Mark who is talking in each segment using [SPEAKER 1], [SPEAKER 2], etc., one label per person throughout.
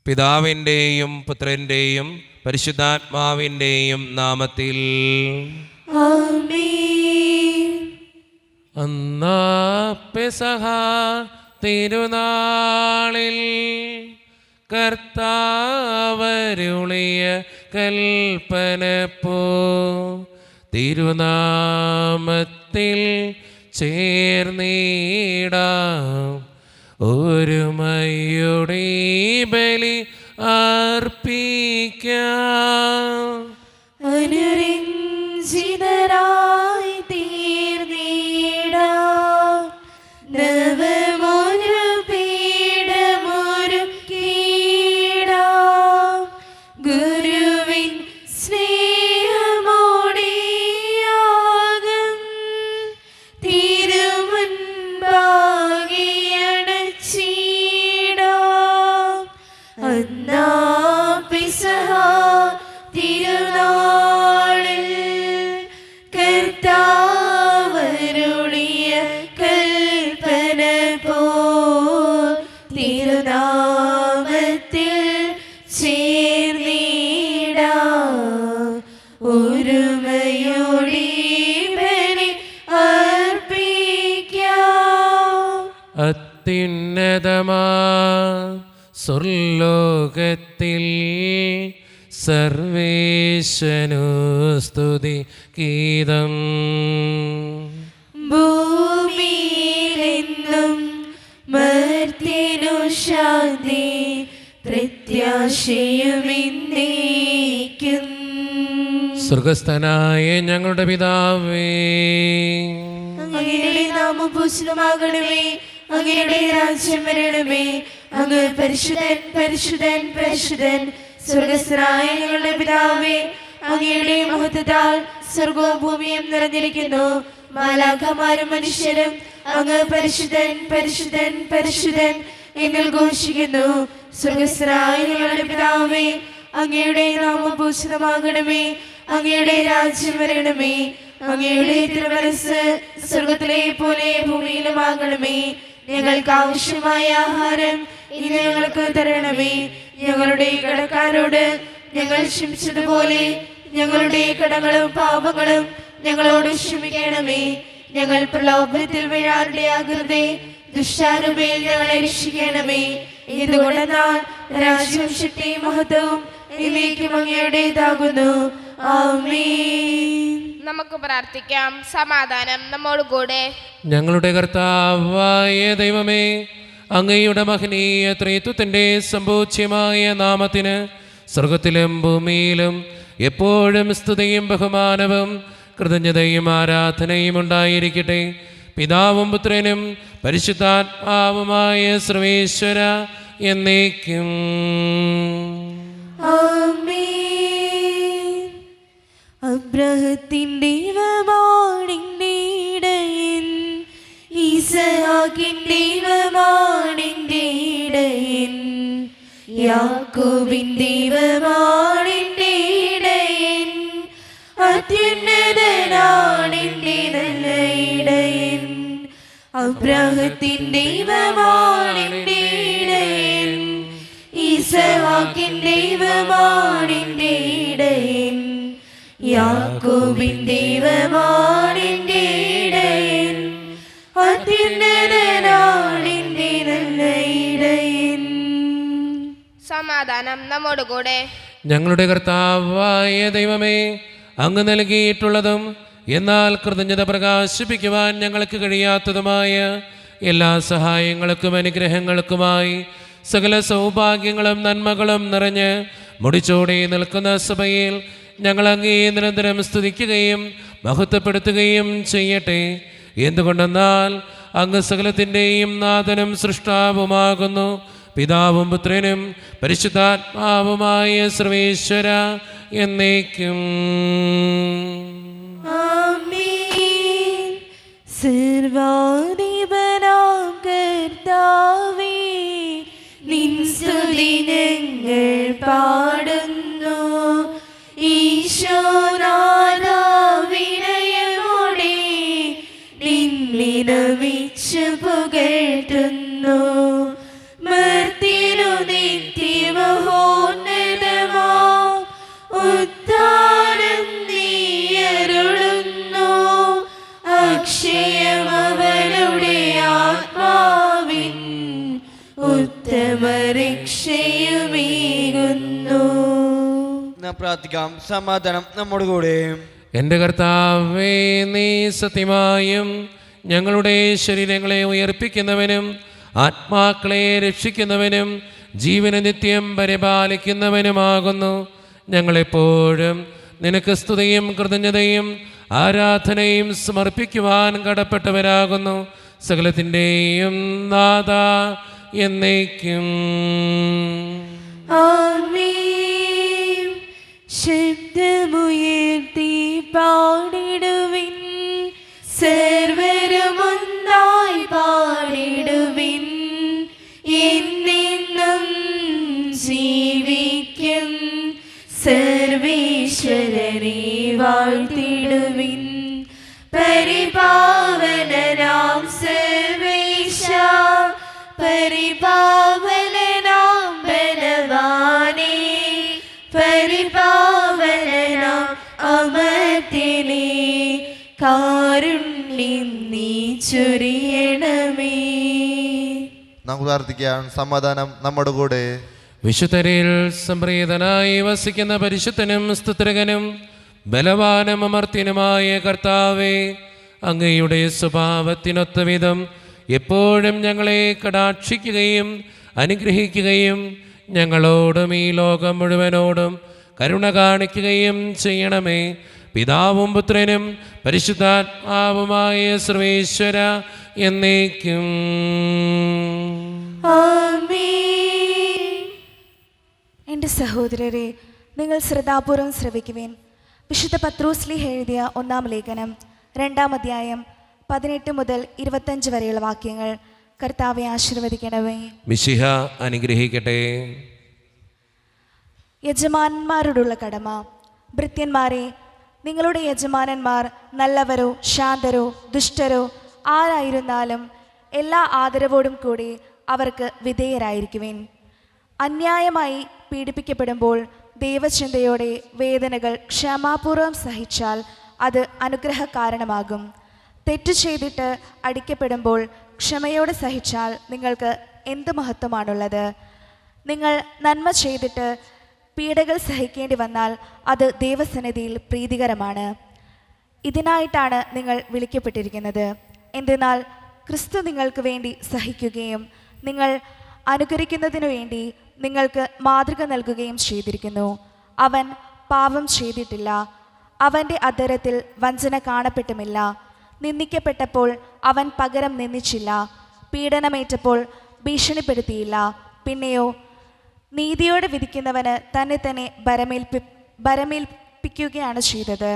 [SPEAKER 1] പിതാവിൻ്റെയും പുത്രൻ്റെയും പരിശുദ്ധാത്മാവിൻ്റെയും നാമത്തിൽ
[SPEAKER 2] ആമേൻ.
[SPEAKER 1] അന്നാ പെസഹ തിരുനാളിൽ കർത്താവരുളിയ കൽപ്പന പോ തിരുനാമത്തിൽ ചേർന്നിടാം ഒരുമയുടെ ബലി അർപ്പിക്കാം.
[SPEAKER 2] അനുരഞ്ജിതരായി തീർന്നിടാം നവമൊരു പീഠമൊരുക്കിടാം ഗുരുവിൻ സ്നേഹമോടിയാകും തിരുമുൻപാകെ അണച്ചിടാം. അന്നാ പെസഹ തിരുനാളിൽ കർത്താവരുളിയ കൽപ്പന പോൽ തിരുനാമത്തിൽ ചേർന്നിടാം ഒരുമയോടെ ബലി അർപ്പിക്കാം.
[SPEAKER 1] അത്യുന്നതമാ സ്വർലോകത്തിൽ സർവേശനു സ്തുതി ഗീതം.
[SPEAKER 2] ഭൂമിയിലെന്നും മർത്യനു ശാന്തി പ്രത്യാശയുമെന്നേക്കും.
[SPEAKER 1] സ്വർഗസ്ഥനായ ഞങ്ങളുടെ പിതാവേ,
[SPEAKER 2] അങ്ങയുടെ നാമം പൂജിതമാകണമേ, അങ്ങയുടെ രാജ്യം വരണമേ, അങ്ങ് പരിശുദ്ധൻ പരിശുദ്ധൻ പരിശുദ്ധൻ. സ്വർഗസ്ഥനായ ഞങ്ങളുടെ പിതാവേ, അങ്ങയുടെ മഹത്വത്താൽ സ്വർഗവും ഭൂമിയും നിറഞ്ഞിരിക്കുന്നു. മാലാഖമാരും മനുഷ്യരും അങ്ങ് പരിശുദ്ധൻ പരിശുദ്ധൻ പരിശുദ്ധൻ എങ്കിൽ ഘോഷിക്കുന്നു. സ്വർഗസ്ഥനായ ഞങ്ങളുടെ പിതാവേ, അങ്ങയുടെ നാമം പൂജിതമാകണമേ, അങ്ങയുടെ രാജ്യം വരണമേ, അങ്ങയുടെ തിരുമനസ്സ് സ്വർഗത്തിലെ പോലെ ഭൂമിയിലുമാകണമേ. ഞങ്ങൾക്ക് ആവശ്യമായ ആഹാരം ഇന്ന് ഞങ്ങൾക്ക് തരണമേ. ഞങ്ങളുടെ കടക്കാരോട് ഞങ്ങൾ ക്ഷമിച്ചതുപോലെ ഞങ്ങളുടെ കടങ്ങളും പാപങ്ങളും ഞങ്ങളോട് ക്ഷമിക്കണമേ. ഞങ്ങൾ പ്രലോഭനത്തിൽ വീഴാനിടയാകരുതേ, ദുഷ്ടാരൂപയിൽ ഞങ്ങളെ രക്ഷിക്കണമേ. ഇതുകൊണ്ടെന്നാൽ രാജ്യവും ശക്തിയും മഹത്വവും എന്നേക്കും അങ്ങയുടേതാകുന്നു. ആമേൻ.
[SPEAKER 3] നമുക്ക് പ്രാർത്ഥിക്കാം. സമാധാനം നമ്മോട് കൂടെ.
[SPEAKER 1] ഞങ്ങളുടെ കർത്താവായ ദൈവമേ, അങ്ങയുടെ മഹനീയ ത്രിത്വത്തിൻ്റെ സമ്പൂജ്യമായ നാമത്തിന് സ്വർഗത്തിലും ഭൂമിയിലും എപ്പോഴും സ്തുതിയും ബഹുമാനവും കൃതജ്ഞതയും ആരാധനയും ഉണ്ടായിരിക്കട്ടെ. പിതാവും പുത്രനും പരിശുദ്ധാത്മാവുമായ സർവേശ്വര എന്നേക്കും.
[SPEAKER 2] ആമേൻ. അബ്രാഹത്തിൻ ദൈവമാണിന്റെ ഇടയൻ, ഈസഹാക്കിൻ ദൈവമാണിന്റെ ഇടയൻ, യാക്കോബിൻ ദൈവമാണിന്റെ ഇടയൻ, അത്യുന്നതനാണെന്റെ നല്ല ഇടയൻ. അബ്രാഹത്തിൻ ദൈവമാണിന്റെ ഇടയൻ, ഈസഹാക്കിൻ ദൈവമാണിന്റെ ഇടയൻ, യാക്കോബിൻ ദൈവമാണിന്റെ ഇടയൻ, അത്യുന്നതനാണെന്റെ നല്ല ഇടയൻ.
[SPEAKER 3] സമാധാനം നമ്മോട് കൂടെ.
[SPEAKER 1] ഞങ്ങളുടെ കർത്താവായ ദൈവമേ, അങ്ങ് നൽകിയിട്ടുള്ളതും എന്നാൽ കൃതജ്ഞത പ്രകാശിപ്പിക്കുവാൻ ഞങ്ങൾക്ക് കഴിയാത്തതുമായ എല്ലാ സഹായങ്ങൾക്കും അനുഗ്രഹങ്ങൾക്കുമായി സകല സൗഭാഗ്യങ്ങളും നന്മകളും നിറഞ്ഞ് മുടിച്ചോടെ നിൽക്കുന്ന സഭയിൽ ഞങ്ങൾ അങ്ങേ നിരന്തരം സ്തുതിക്കുകയും മഹത്വപ്പെടുത്തുകയും ചെയ്യട്ടെ. എന്തുകൊണ്ടെന്നാൽ അങ്ങ് സകലത്തിൻ്റെയും നാഥനും സൃഷ്ടാവുമാകുന്നു. പിതാവും പുത്രനും പരിശുദ്ധാത്മാവുമായ സർവേശ്വര എന്നേക്കും.
[SPEAKER 2] ആമേൻ. സർവാധിപനാം കർത്താവേ, നിൻ സ്തുതി ഞങ്ങൾ പാടുന്നു. ഈശോനാഥാ വിനയമോടെ നിന്നെ നമിച്ചു പുകഴ്ത്തുന്നു. മർത്യനു നിത്യമഹോന്നതമാം ഉത്തമരക്ഷയുമേകുന്നു.
[SPEAKER 4] നാം പ്രാർത്ഥിക്കാം. സമാധാനം നമ്മോട് കൂടെ.
[SPEAKER 1] എൻ്റെ കർത്താവേ, നീ സത്യമായും ഞങ്ങളുടെ ശരീരങ്ങളെ ഉയർപ്പിക്കുന്നവനും ആത്മാക്കളെ രക്ഷിക്കുന്നവനും ജീവന നിത്യം പരിപാലിക്കുന്നവനുമാകുന്നു. ഞങ്ങളെപ്പോഴും നിനക്ക് സ്തുതിയും കൃതജ്ഞതയും ആരാധനയും സമർപ്പിക്കുവാൻ കടപ്പെട്ടവരാകുന്നു. സകലത്തിൻ്റെയും നാഥ എന്നേക്കും.
[SPEAKER 2] ആമേൻ. ശബ്ദമുയർത്തി പാടിടുവിൻ, സർവരുമൊന്നായി പാടിടുവിൻ. എന്നെന്നും ജീവിക്കും സർവേശ്വരനെ വാഴ്ത്തിടുവിൻ. പരിപാവനനാം സർവേശ, പരിപാവനനാം ബലവാനേ, പരിപാവനനാം അമർത്യനേ, കാരുണ്യം നീ ചൊരിയണമേ.
[SPEAKER 5] നമുക്ക് പ്രാർത്ഥിക്കാം. സമാധാനം നമ്മുടെ കൂടെ.
[SPEAKER 1] വിശുദ്ധരിൽ സംപ്രീതനായി വസിക്കുന്ന പരിശുദ്ധനും സ്തുത്രകനും ബലവാനും അമർത്യനുമായ കർത്താവേ, അങ്ങയുടെ സ്വഭാവത്തിനൊത്ത വിധം എപ്പോഴും ഞങ്ങളെ കടാക്ഷിക്കുകയും അനുഗ്രഹിക്കുകയും ഞങ്ങളോടും ഈ ലോകം മുഴുവനോടും കരുണ കാണിക്കുകയും ചെയ്യണമേ. പിതാവും പുത്രനും പരിശുദ്ധാത്മാവുമായ സർവേശ്വര എന്നേക്കും.
[SPEAKER 2] ആമേൻ.
[SPEAKER 6] എൻ്റെ സഹോദരരെ, നിങ്ങൾ ശ്രദ്ധാപൂർവം ശ്രവിക്കുവിൻ. വിശുദ്ധ പത്രോസ്ലീഹ എഴുതിയ 1-ാം ലേഖനം 2-ാം അധ്യായം 18 മുതൽ 25 വരെയുള്ള വാക്യങ്ങൾ. കർത്താവെ ആശീർവദിക്കണമേ.
[SPEAKER 1] മിശിഹ അനുഗ്രഹിക്കട്ടെ.
[SPEAKER 6] യജമാനന്മാരോടുള്ള കടമ. ഭൃത്യന്മാരെ, നിങ്ങളുടെ യജമാനന്മാർ നല്ലവരോ ശാന്തരോ ദുഷ്ടരോ ആരായിരുന്നാലും എല്ലാ ആദരവോടും കൂടി അവർക്ക് വിധേയരായിരിക്കുവിൻ. അന്യായമായി പീഡിപ്പിക്കപ്പെടുമ്പോൾ ദൈവചിന്തയോടെ വേദനകൾ ക്ഷമാപൂർവം സഹിച്ചാൽ അത് അനുഗ്രഹ കാരണമാകും. തെറ്റു ചെയ്തിട്ട് അടിക്കപ്പെടുമ്പോൾ ക്ഷമയോടെ സഹിച്ചാൽ നിങ്ങൾക്ക് എന്ത് മഹത്വമാണുള്ളത്? നിങ്ങൾ നന്മ ചെയ്തിട്ട് പീഡകൾ സഹിക്കേണ്ടി വന്നാൽ അത് ദൈവസന്നിധിയിൽ പ്രീതികരമാണ്. ഇതിനായിട്ടാണ് നിങ്ങൾ വിളിക്കപ്പെട്ടിരിക്കുന്നത്. എന്തെന്നാൽ ക്രിസ്തു നിങ്ങൾക്ക് വേണ്ടി സഹിക്കുകയും നിങ്ങൾ അനുകരിക്കുന്നതിനു വേണ്ടി നിങ്ങൾക്ക് മാതൃക നൽകുകയും ചെയ്തിരിക്കുന്നു. അവൻ പാപം ചെയ്തിട്ടില്ല, അവൻ്റെ അധരത്തിൽ വഞ്ചന കാണപ്പെട്ടുമില്ല. നിന്ദിക്കപ്പെട്ടപ്പോൾ അവൻ പകരം നിന്ദിച്ചില്ല, പീഡനമേറ്റപ്പോൾ ഭീഷണിപ്പെടുത്തിയില്ല. പിന്നെയോ നീതിയോടെ വിധിക്കുന്നവന് തന്നെ തന്നെ ഭരമേൽപ്പിക്കുകയാണ് ചെയ്തത്.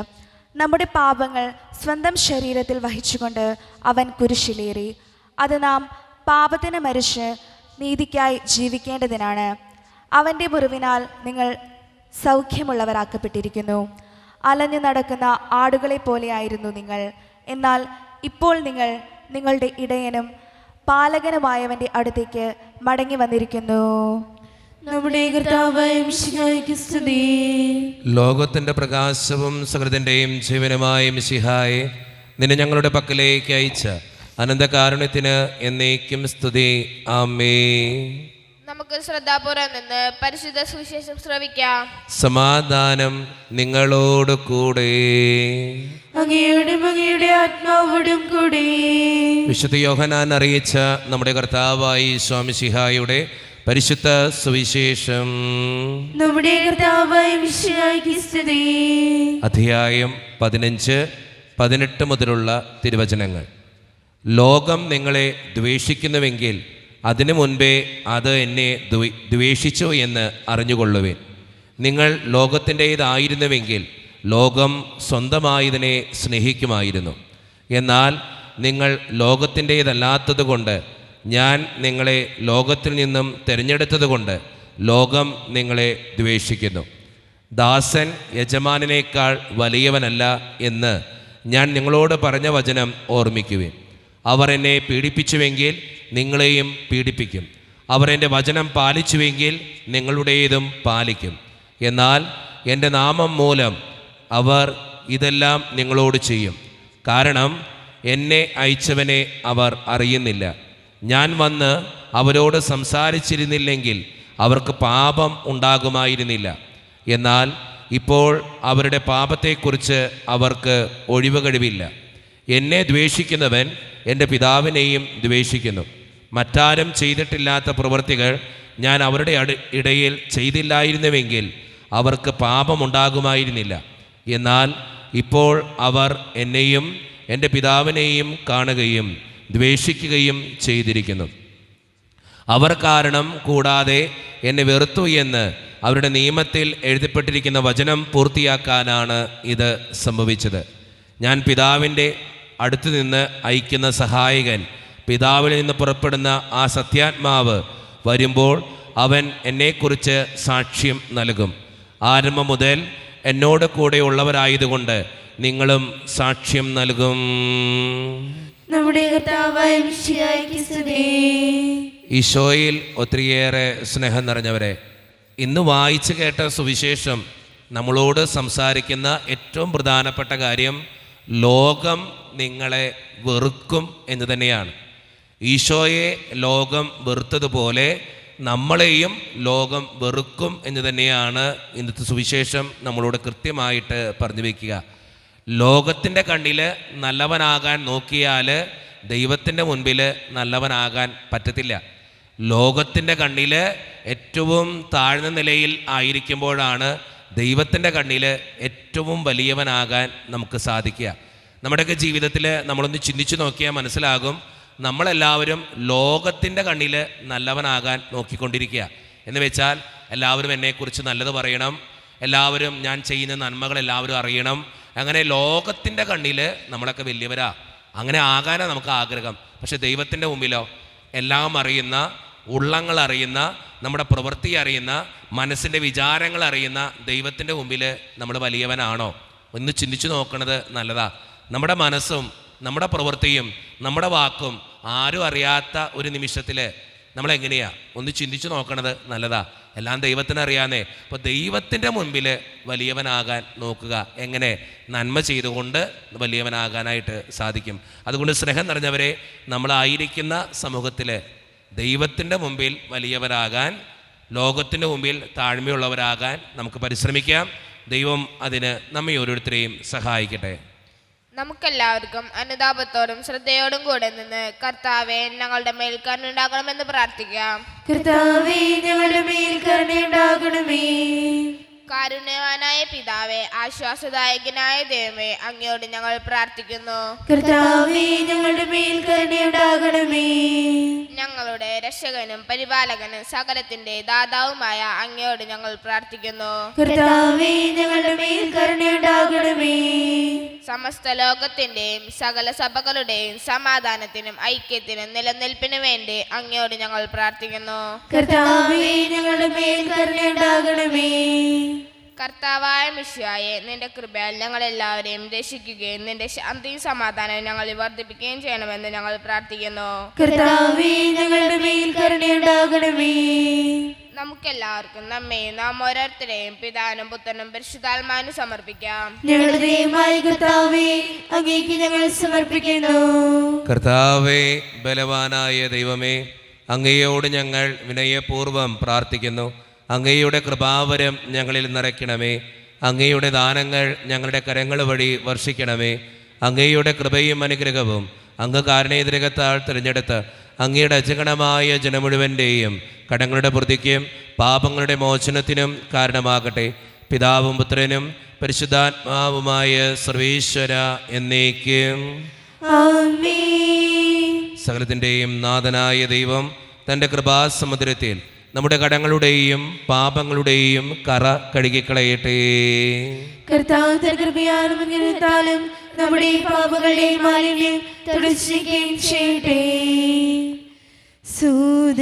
[SPEAKER 6] നമ്മുടെ പാപങ്ങൾ സ്വന്തം ശരീരത്തിൽ വഹിച്ചുകൊണ്ട് അവൻ കുരിശിലേറി. അത് നാം പാപത്തിന് മരിച്ച് നീതിക്കായി ജീവിക്കേണ്ടതിനാണ്. അവൻ്റെ മുറിവിനാൽ നിങ്ങൾ സൗഖ്യമുള്ളവരാക്കപ്പെട്ടിരിക്കുന്നു. അലഞ്ഞു നടക്കുന്ന ആടുകളെ പോലെയായിരുന്നു നിങ്ങൾ. എന്നാൽ ഇപ്പോൾ നിങ്ങൾ നിങ്ങളുടെ ഇടയനും പാലകനുമായവൻ്റെ അടുത്തേക്ക് മടങ്ങി വന്നിരിക്കുന്നു.
[SPEAKER 2] നമ്മുടെ കർത്താവായ മിശിഹായ്ക്ക് സ്തുതി.
[SPEAKER 1] ലോകത്തിൻ്റെ പ്രകാശവും സകലത്തിൻ്റെയും ജീവനുമായ മിശിഹായെ, നിന്നെ ഞങ്ങളുടെ പക്കലേക്ക് അയച്ച അനന്തകാരുണ്യത്തിന് എന്നേക്കും സ്തുതി. ആമേൻ.
[SPEAKER 3] നമുക്ക് ശ്രദ്ധാപൂർവം നിന്ന് പരിശുദ്ധ സുവിശേഷം ശ്രവിക്കാം.
[SPEAKER 1] സമാധാനം നിങ്ങളോട് കൂടെ.
[SPEAKER 2] അങ്ങയുടെ ആത്മാവോടും കൂടെ.
[SPEAKER 1] വിശുദ്ധ യോഹന്നാൻ അറിയിച്ച നമ്മുടെ കർത്താവായ മിശിഹായുടെ പരിശുദ്ധ സുവിശേഷം.
[SPEAKER 2] നമ്മുടെ കർത്താവായ മിശിഹായ്ക്ക് സ്തുതി.
[SPEAKER 1] അധ്യായം 15-18 മുതലുള്ള തിരുവചനങ്ങൾ. ലോകം നിങ്ങളെ ദ്വേഷിക്കുന്നുവെങ്കിൽ അതിനു മുൻപേ അത് എന്നെ ദ്വേഷിച്ചു എന്ന് അറിഞ്ഞുകൊള്ളുവിൻ. നിങ്ങൾ ലോകത്തിൻ്റേതായിരുന്നുവെങ്കിൽ ലോകം സ്വന്തമായതിനെ സ്നേഹിക്കുമായിരുന്നു. എന്നാൽ നിങ്ങൾ ലോകത്തിൻ്റേതല്ലാത്തതുകൊണ്ട് ഞാൻ നിങ്ങളെ ലോകത്തിൽ നിന്നും തിരഞ്ഞെടുത്തതുകൊണ്ട് ലോകം നിങ്ങളെ ദ്വേഷിക്കുന്നു. ദാസൻ യജമാനനേക്കാൾ വലിയവനല്ല എന്ന് ഞാൻ നിങ്ങളോട് പറഞ്ഞ വചനം ഓർമ്മിക്കുവിൻ. അവർ എന്നെ പീഡിപ്പിച്ചുവെങ്കിൽ നിങ്ങളെയും പീഡിപ്പിക്കും. അവർ എൻ്റെ വചനം പാലിച്ചുവെങ്കിൽ നിങ്ങളുടേതും പാലിക്കും. എന്നാൽ എൻ്റെ നാമം മൂലം അവർ ഇതെല്ലാം നിങ്ങളോട് ചെയ്യും. കാരണം എന്നെ അയച്ചവനെ അവർ അറിയുന്നില്ല. ഞാൻ വന്ന് അവരോട് സംസാരിച്ചിരുന്നില്ലെങ്കിൽ അവർക്ക് പാപം ഉണ്ടാകുമായിരുന്നില്ല. എന്നാൽ ഇപ്പോൾ അവരുടെ പാപത്തെക്കുറിച്ച് അവർക്ക് ഒഴിവ് കഴിവില്ല. എന്നെ ദ്വേഷിക്കുന്നവൻ എൻ്റെ പിതാവിനെയും ദ്വേഷിക്കുന്നു. മറ്റാരും ചെയ്തിട്ടില്ലാത്ത പ്രവൃത്തികൾ ഞാൻ അവരുടെ ഇടയിൽ ചെയ്തില്ലായിരുന്നുവെങ്കിൽ അവർക്ക് പാപമുണ്ടാകുമായിരുന്നില്ല. എന്നാൽ ഇപ്പോൾ അവർ എന്നെയും എൻ്റെ പിതാവിനെയും കാണുകയും ദ്വേഷിക്കുകയും ചെയ്തിരിക്കുന്നു. അവർ കാരണം കൂടാതെ എന്നെ വെറുത്തു എന്ന് അവരുടെ നിയമത്തിൽ എഴുതപ്പെട്ടിരിക്കുന്ന വചനം പൂർത്തിയാക്കാനാണ് ഇത് സംഭവിച്ചത്. ഞാൻ പിതാവിൻ്റെ അടുത്തു നിന്ന് അയക്കുന്ന സഹായകൻ, പിതാവിൽ നിന്ന് പുറപ്പെടുന്ന ആ സത്യാത്മാവ് വരുമ്പോൾ അവൻ എന്നെക്കുറിച്ച് സാക്ഷ്യം നൽകും. ആരംഭം മുതൽ എന്നോട് കൂടെയുള്ളവരായതുകൊണ്ട് നിങ്ങളും സാക്ഷ്യം നൽകും.
[SPEAKER 2] നമ്മുടെ കർത്താവായ മിശിഹായ്ക്ക് സ്തുതി.
[SPEAKER 1] ഈശോയിൽ ഒത്തിരിയേറെ സ്നേഹം നിറഞ്ഞവരെ, ഇന്ന് വായിച്ചു കേട്ട സുവിശേഷം നമ്മളോട് സംസാരിക്കുന്ന ഏറ്റവും പ്രധാനപ്പെട്ട കാര്യം ലോകം നിങ്ങളെ വെറുക്കും എന്ന് തന്നെയാണ്. ഈശോയെ ലോകം വെറുത്തതുപോലെ നമ്മളെയും ലോകം വെറുക്കും എന്ന് തന്നെയാണ് ഇന്നത്തെ സുവിശേഷം നമ്മളോട് കൃത്യമായിട്ട് പറഞ്ഞു വയ്ക്കുക. ലോകത്തിൻ്റെ കണ്ണിൽ നല്ലവനാകാൻ നോക്കിയാൽ ദൈവത്തിൻ്റെ മുൻപിൽ നല്ലവനാകാൻ പറ്റത്തില്ല. ലോകത്തിൻ്റെ കണ്ണിൽ ഏറ്റവും താഴ്ന്ന നിലയിൽ ആയിരിക്കുമ്പോഴാണ് ദൈവത്തിൻ്റെ കണ്ണിൽ ഏറ്റവും വലിയവനാകാൻ നമുക്ക് സാധിക്കുക. നമ്മുടെയൊക്കെ ജീവിതത്തിൽ നമ്മളൊന്ന് ചിന്തിച്ചു നോക്കിയാൽ മനസ്സിലാകും, നമ്മളെല്ലാവരും ലോകത്തിൻ്റെ കണ്ണിൽ നല്ലവനാകാൻ നോക്കിക്കൊണ്ടിരിക്കുക. എന്ന് വെച്ചാൽ എല്ലാവരും എന്നെക്കുറിച്ച് നല്ലത് പറയണം, എല്ലാവരും ഞാൻ ചെയ്യുന്ന നന്മകൾ എല്ലാവരും അറിയണം. അങ്ങനെ ലോകത്തിൻ്റെ കണ്ണിൽ നമ്മളൊക്കെ വലിയവരാ, അങ്ങനെ ആകാനാണ് നമുക്ക് ആഗ്രഹം. പക്ഷെ ദൈവത്തിൻ്റെ മുമ്പിലോ എല്ലാം അറിയുന്ന, ഉള്ളങ്ങൾ അറിയുന്ന, നമ്മുടെ പ്രവൃത്തി അറിയുന്ന, മനസ്സിൻ്റെ വിചാരങ്ങൾ അറിയുന്ന ദൈവത്തിൻ്റെ മുമ്പിൽ നമ്മൾ വലിയവനാണോ? ഒന്ന് ചിന്തിച്ചു നോക്കണത് നല്ലതാ. നമ്മുടെ മനസ്സും നമ്മുടെ പ്രവൃത്തിയും നമ്മുടെ വാക്കും ആരും അറിയാത്ത ഒരു നിമിഷത്തിൽ നമ്മളെങ്ങനെയാ ഒന്ന് ചിന്തിച്ചു നോക്കണത് നല്ലതാ. എല്ലാം ദൈവത്തിന് അറിയാന്നേ. അപ്പോൾ ദൈവത്തിൻ്റെ മുൻപിൽ വലിയവനാകാൻ നോക്കുക. എങ്ങനെ? നന്മ ചെയ്തുകൊണ്ട് വലിയവനാകാനായിട്ട് സാധിക്കും. അതുകൊണ്ട് സ്നേഹം നിറഞ്ഞവരെ, നമ്മളായിരിക്കുന്ന സമൂഹത്തിൽ ദൈവത്തിൻ്റെ മുമ്പിൽ വലിയവരാകാൻ, ലോകത്തിൻ്റെ മുമ്പിൽ താഴ്മയുള്ളവരാകാൻ നമുക്ക് പരിശ്രമിക്കാം. ദൈവം അതിന് നമ്മെ ഓരോരുത്തരെയും സഹായിക്കട്ടെ.
[SPEAKER 3] നമുക്കെല്ലാവർക്കും അനുതാപത്തോടും ശ്രദ്ധയോടും കൂടെ നിന്ന് കർത്താവെ ഞങ്ങളുടെ മേൽ കരുണയുണ്ടാകണമെന്ന് പ്രാർത്ഥിക്കാം.
[SPEAKER 2] കർത്താവേ, ഞങ്ങളുടെ മേൽ കരുണയുണ്ടാകണമേ.
[SPEAKER 3] കാരുണ്യവാനായ പിതാവേ, ആശ്വാസദായകനായ ദൈവമേ, അങ്ങയോട് ഞങ്ങൾ പ്രാർത്ഥിക്കുന്നു.
[SPEAKER 2] കർത്താവേ, ഞങ്ങളുടെ മേൽ കരുണയുണ്ടാകണമേ.
[SPEAKER 3] ഞങ്ങളുടെ രക്ഷകനും പരിപാലകനും സകലത്തിന്റെ ദാതാവുമായ അങ്ങയോട് ഞങ്ങൾ പ്രാർത്ഥിക്കുന്നു.
[SPEAKER 2] കർത്താവേ, ഞങ്ങളുടെ മേൽ കരുണയുണ്ടാകണമേ.
[SPEAKER 3] സമസ്ത ലോകത്തിന്റെയും സകല സഭകളുടെയും സമാധാനത്തിനും ഐക്യത്തിനും നിലനിൽപ്പിനു വേണ്ടി അങ്ങയോട് ഞങ്ങൾ പ്രാർത്ഥിക്കുന്നു.
[SPEAKER 2] കർത്താവേ, ഞങ്ങളുടെ മേൽ കരുണയുണ്ടാകണമേ.
[SPEAKER 3] കർത്താവായ മിശിഹായെ, നിന്റെ കൃപയാൽ ഞങ്ങളെല്ലാവരെയും രക്ഷിക്കുകയും നിന്റെ ശാന്തിയും സമാധാനവും ഞങ്ങളിൽ വർദ്ധിപ്പിക്കുകയും ചെയ്യണമെന്ന് ഞങ്ങൾ പ്രാർത്ഥിക്കുന്നു.
[SPEAKER 2] കർത്താവേ, ഞങ്ങളുടെ മേൽ കരുണയുണ്ടാകണമേ.
[SPEAKER 3] നമുക്കെല്ലാവർക്കും നമ്മയും നാം ഓരോരുത്തരെയും പിതാവിനും പുത്രനും പരിശുദ്ധാത്മാവിനും സമർപ്പിക്കാം.
[SPEAKER 2] ഞങ്ങളുടെ ദൈവമായ കർത്താവേ, അങ്ങേക്ക് ഞങ്ങൾ സമർപ്പിക്കുന്നു.
[SPEAKER 1] കർത്താവേ, ബലവാനായ ദൈവമേ, അങ്ങയോട് ഞങ്ങൾ വിനയപൂർവ്വം പ്രാർത്ഥിക്കുന്നു. അങ്ങയുടെ കൃപാവരം ഞങ്ങളിൽ നിറയ്ക്കണമേ. അങ്ങയുടെ ദാനങ്ങൾ ഞങ്ങളുടെ കരങ്ങൾ വഴി വർഷിക്കണമേ. അങ്ങയുടെ കൃപയും അനുഗ്രഹവും അങ്ങ് കാരുണ്യതിരകത്താൽ തിരഞ്ഞെടുത്ത് അങ്ങയുടെ അജഗണമായ ജനം മുഴുവൻ്റെയും കടങ്ങളുടെ പ്രതിക്കും പാപങ്ങളുടെ മോചനത്തിനും കാരണമാകട്ടെ. പിതാവും പുത്രനും പരിശുദ്ധാത്മാവുമായ സർവേശ്വര എന്നേക്കും
[SPEAKER 2] ആമേൻ.
[SPEAKER 1] സകലത്തിൻ്റെയും നാഥനായ ദൈവം തൻ്റെ കൃപാസമുദ്രത്തിൽ നമ്മുടെ കടങ്ങളുടെയും പാപങ്ങളുടെയും കറ കഴുകിക്കളയട്ടെ.
[SPEAKER 2] കർത്താവ് തന്റെ കൃപയാലും അനുഗ്രഹത്താലും നമ്മുടെ പാപങ്ങളുടെ മാലിന്യം തുടച്ചിരിക്കുകയും ചെയ്യട്ടെ. സൂദരനോടുള്ളതാം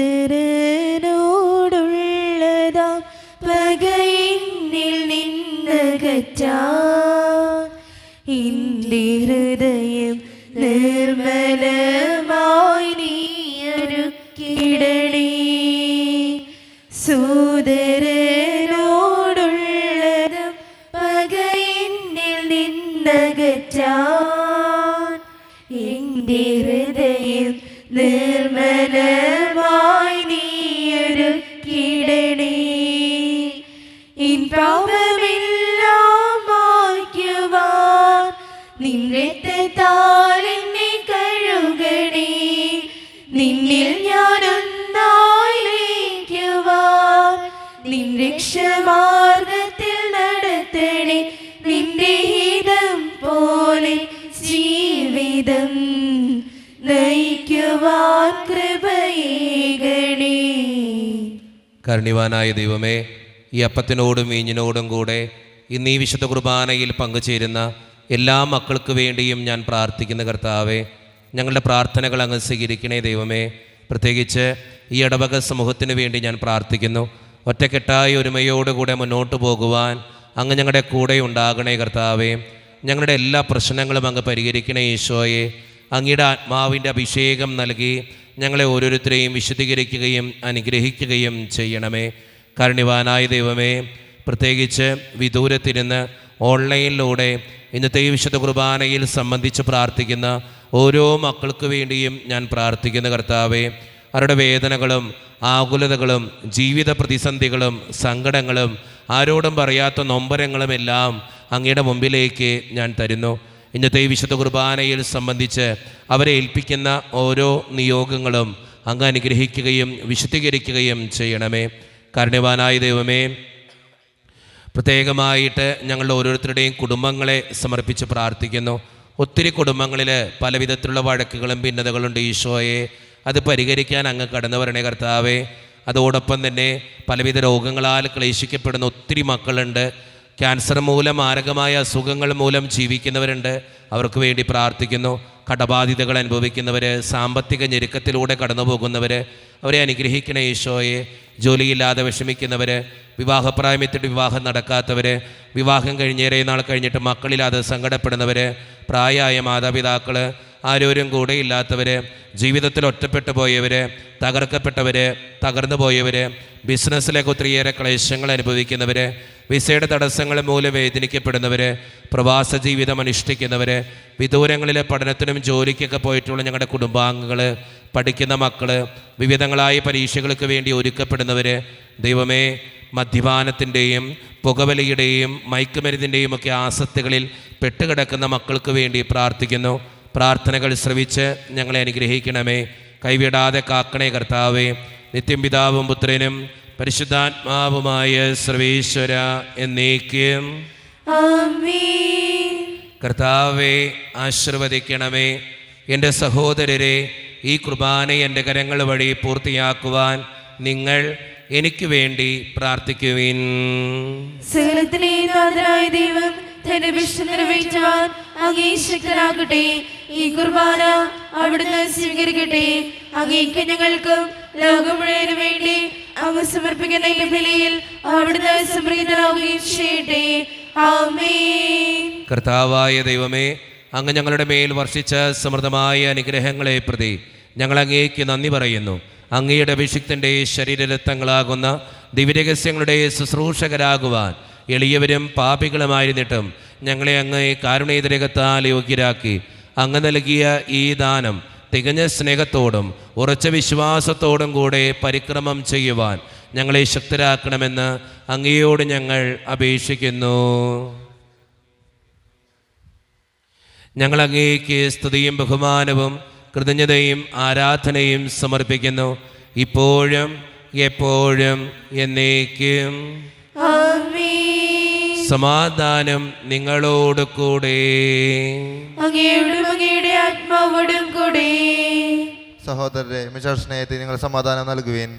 [SPEAKER 2] പകയിന്നിൽ നിന്നകറ്റാൻ എന്റെ ഹൃദയം നിർമ്മലമായി നീയൊരുക്കിടണേ. സൂദരനോടുള്ളതും പകയിന്നിൽ നിന്നകറ്റാൻ എന്റെ ഹൃദയം നിർമ്മലമായി നിൻ രക്ഷമാർഗത്തിൽ നടത്തണേ, നിന്റെ ഹിതം പോലെ ജീവിതം നയിക്കുവാൻ കൃപയേകണേ.
[SPEAKER 1] കരുണ്യവാനായ ദൈവമേ, ഈ അപ്പത്തിനോടും വീഞ്ഞിനോടും കൂടെ ഇന്ന് ഈ വിശുദ്ധ കുർബാനയിൽ പങ്കുചേരുന്ന എല്ലാ മക്കൾക്ക് വേണ്ടിയും ഞാൻ പ്രാർത്ഥിക്കുന്ന കർത്താവേ, ഞങ്ങളുടെ പ്രാർത്ഥനകൾ അങ്ങ് സ്വീകരിക്കണേ ദൈവമേ. പ്രത്യേകിച്ച് ഈ ഇടവക സമൂഹത്തിന് വേണ്ടി ഞാൻ പ്രാർത്ഥിക്കുന്നു. ഒറ്റക്കെട്ടായി ഒരുമയോടുകൂടെ മുന്നോട്ട് പോകുവാൻ അങ്ങ് ഞങ്ങളുടെ കൂടെ ഉണ്ടാകണേ കർത്താവേ. ഞങ്ങളുടെ എല്ലാ പ്രശ്നങ്ങളും അങ്ങ് പരിഹരിക്കണേ ഈശോയെ. അങ്ങയുടെ ആത്മാവിൻ്റെ അഭിഷേകം നൽകി ഞങ്ങളെ ഓരോരുത്തരെയും വിശദീകരിക്കുകയും അനുഗ്രഹിക്കുകയും ചെയ്യണമേ. കാരുണ്യവാനായ ദൈവമേ, പ്രത്യേകിച്ച് വിദൂരത്തിരുന്ന് ഓൺലൈനിലൂടെ ഇന്നത്തെ ഈ വിശുദ്ധ കുർബാനയിൽ സംബന്ധിച്ച് പ്രാർത്ഥിക്കുന്ന ഓരോ മക്കൾക്ക് വേണ്ടിയും ഞാൻ പ്രാർത്ഥിക്കുന്ന കർത്താവേ, അവരുടെ വേദനകളും ആകുലതകളും ജീവിത പ്രതിസന്ധികളും സങ്കടങ്ങളും ആരോടും പറയാത്ത നൊമ്പരങ്ങളും എല്ലാം അങ്ങയുടെ മുമ്പിലേക്ക് ഞാൻ തരുന്നു. ഇന്നത്തെ ഈ വിശുദ്ധ കുർബാനയിൽ സംബന്ധിച്ച് അവരെ ഏൽപ്പിക്കുന്ന ഓരോ നിയോഗങ്ങളും അങ്ങ് അനുഗ്രഹിക്കുകയും വിശുദ്ധീകരിക്കുകയും ചെയ്യണമേ. കാരുണ്യവാനായ ദൈവമേ, പ്രത്യേകമായിട്ട് ഞങ്ങളുടെ ഓരോരുത്തരുടെയും കുടുംബങ്ങളെ സമർപ്പിച്ച് പ്രാർത്ഥിക്കുന്നു. ഒത്തിരി കുടുംബങ്ങളിൽ പല വിധത്തിലുള്ള വഴക്കുകളും ഭിന്നതകളുണ്ട് ഈശോയെ. അത് പരിഹരിക്കാൻ അങ്ങ് കടന്നു വരണേ കർത്താവേ. അതോടൊപ്പം തന്നെ പലവിധ രോഗങ്ങളാൽ ക്ലേശിക്കപ്പെടുന്ന ഒത്തിരി മക്കളുണ്ട്. ക്യാൻസർ മൂലം മാരകമായ അസുഖങ്ങൾ മൂലം ജീവിക്കുന്നവരുണ്ട്. അവർക്ക് വേണ്ടി പ്രാർത്ഥിക്കുന്നു. കടബാധിതകൾ അനുഭവിക്കുന്നവർ, സാമ്പത്തിക ഞെരുക്കത്തിലൂടെ കടന്നു പോകുന്നവർ, അവരെ അനുഗ്രഹിക്കണേ ഈശോയെ. ജോലിയില്ലാതെ വിഷമിക്കുന്നവർ, വിവാഹപ്രായമെത്തിയിട്ട് വിവാഹം നടക്കാത്തവർ, വിവാഹം കഴിഞ്ഞേറെ നാൾ കഴിഞ്ഞിട്ട് മക്കളില്ലാതെ സങ്കടപ്പെടുന്നവർ, പ്രായമായ മാതാപിതാക്കൾ, ആരോരും കൂടെ ഇല്ലാത്തവർ, ജീവിതത്തിൽ ഒറ്റപ്പെട്ടു പോയവർ, തകർക്കപ്പെട്ടവർ, തകർന്നു പോയവർ, ബിസിനസ്സിലേക്ക് ഒത്തിരിയേറെ ക്ലേശങ്ങൾ അനുഭവിക്കുന്നവർ, വിസയുടെ തടസ്സങ്ങൾ മൂലം വേദനിക്കപ്പെടുന്നവർ, പ്രവാസ ജീവിതം അനുഷ്ഠിക്കുന്നവർ, വിദൂരങ്ങളിലെ പഠനത്തിനും ജോലിക്കൊക്കെ പോയിട്ടുള്ള ഞങ്ങളുടെ കുടുംബാംഗങ്ങൾ, പഠിക്കുന്ന മക്കൾ, വിവിധങ്ങളായ പരീക്ഷകൾക്ക് വേണ്ടി ഒരുക്കപ്പെടുന്നവർ, ദൈവമേ, മദ്യപാനത്തിൻ്റെയും പുകവലിയുടെയും മയക്കുമരുന്നിൻ്റെയും ഒക്കെ ആസക്തികളിൽ പെട്ടുകിടക്കുന്ന മക്കൾക്ക് വേണ്ടി പ്രാർത്ഥിക്കുന്നു. പ്രാർത്ഥനകൾ ശ്രവിച്ച് ഞങ്ങളെ അനുഗ്രഹിക്കണമേ. കൈവിടാതെ കാക്കണേ കർത്താവേ. നിത്യം പിതാവും പുത്രനും പരിശുദ്ധാത്മാവുമായ സർവേശ്വര എന്നേക്കും
[SPEAKER 2] ആമേൻ.
[SPEAKER 1] കർത്താവെ ആശീർവദിക്കണമേ. എൻ്റെ സഹോദരരെ, ഈ കുർബാന എൻ്റെ കരങ്ങൾ വഴി പൂർത്തിയാക്കുവാൻ നിങ്ങൾ എനിക്ക് വേണ്ടി പ്രാർത്ഥിക്കുവിൻ.
[SPEAKER 2] സകലത്തിലെ നാഥനായ ദൈവം തന്റെ വിശുദ്ധ നിറവേറ്റുവാൻ അങ്ങേ ശക്തനാകട്ടെ. ഈ കുർബാന അവിടുന്ന് സ്വീകരിക്കട്ടെ. അങ്ങേക്ക് ഞങ്ങൾക്കും ലോകം മുഴുവനും വേണ്ടി അങ്ങ് സമർപ്പിക്കുന്ന ഈ ബലിയിൽ അവിടുന്ന് സംപ്രീതനാവുകയും ചെയ്യട്ടെ. ആമേൻ.
[SPEAKER 1] കർത്താവായ ദൈവമേ, അങ്ങ് ഞങ്ങളുടെ മേൽ വർഷിച്ച സമൃദ്ധമായ അനുഗ്രഹങ്ങളെ പ്രതി ഞങ്ങൾ അങ്ങേക്ക് നന്ദി പറയുന്നു. അങ്ങയുടെ അഭിഷിക്തൻ്റെ ശരീരരത്നങ്ങളാകുന്ന ദിവ്യരഹസ്യങ്ങളുടെ ശുശ്രൂഷകരാകുവാൻ എളിയവരും പാപികളുമായിരുന്നിട്ടും ഞങ്ങളെ അങ്ങ് കാരുണ്യതിരകത്താൽ യോഗ്യരാക്കി. അങ്ങ് നൽകിയ ഈ ദാനം തികഞ്ഞ സ്നേഹത്തോടും ഉറച്ച വിശ്വാസത്തോടും കൂടെ പരിക്രമം ചെയ്യുവാൻ ഞങ്ങളെ ശക്തരാക്കണമെന്ന് അങ്ങയോട് ഞങ്ങൾ അപേക്ഷിക്കുന്നു. ഞങ്ങൾ അങ്ങേക്ക് സ്തുതിയും ബഹുമാനവും കൃതജ്ഞതയും ആരാധനയും സമർപ്പിക്കുന്നു, ഇപ്പോഴും എപ്പോഴും എന്നേക്കും.
[SPEAKER 2] ആമേൻ.
[SPEAKER 1] സമാധാനം നിങ്ങളോട് കൂടെ.
[SPEAKER 2] അങ്ങയോടും അങ്ങയുടെ ആത്മാവോടും കൂടെ.
[SPEAKER 5] സഹോദരരെ, മിശ സ്നേഹത്തിൽ നിങ്ങൾ സമാധാനം നൽകുവിൻ.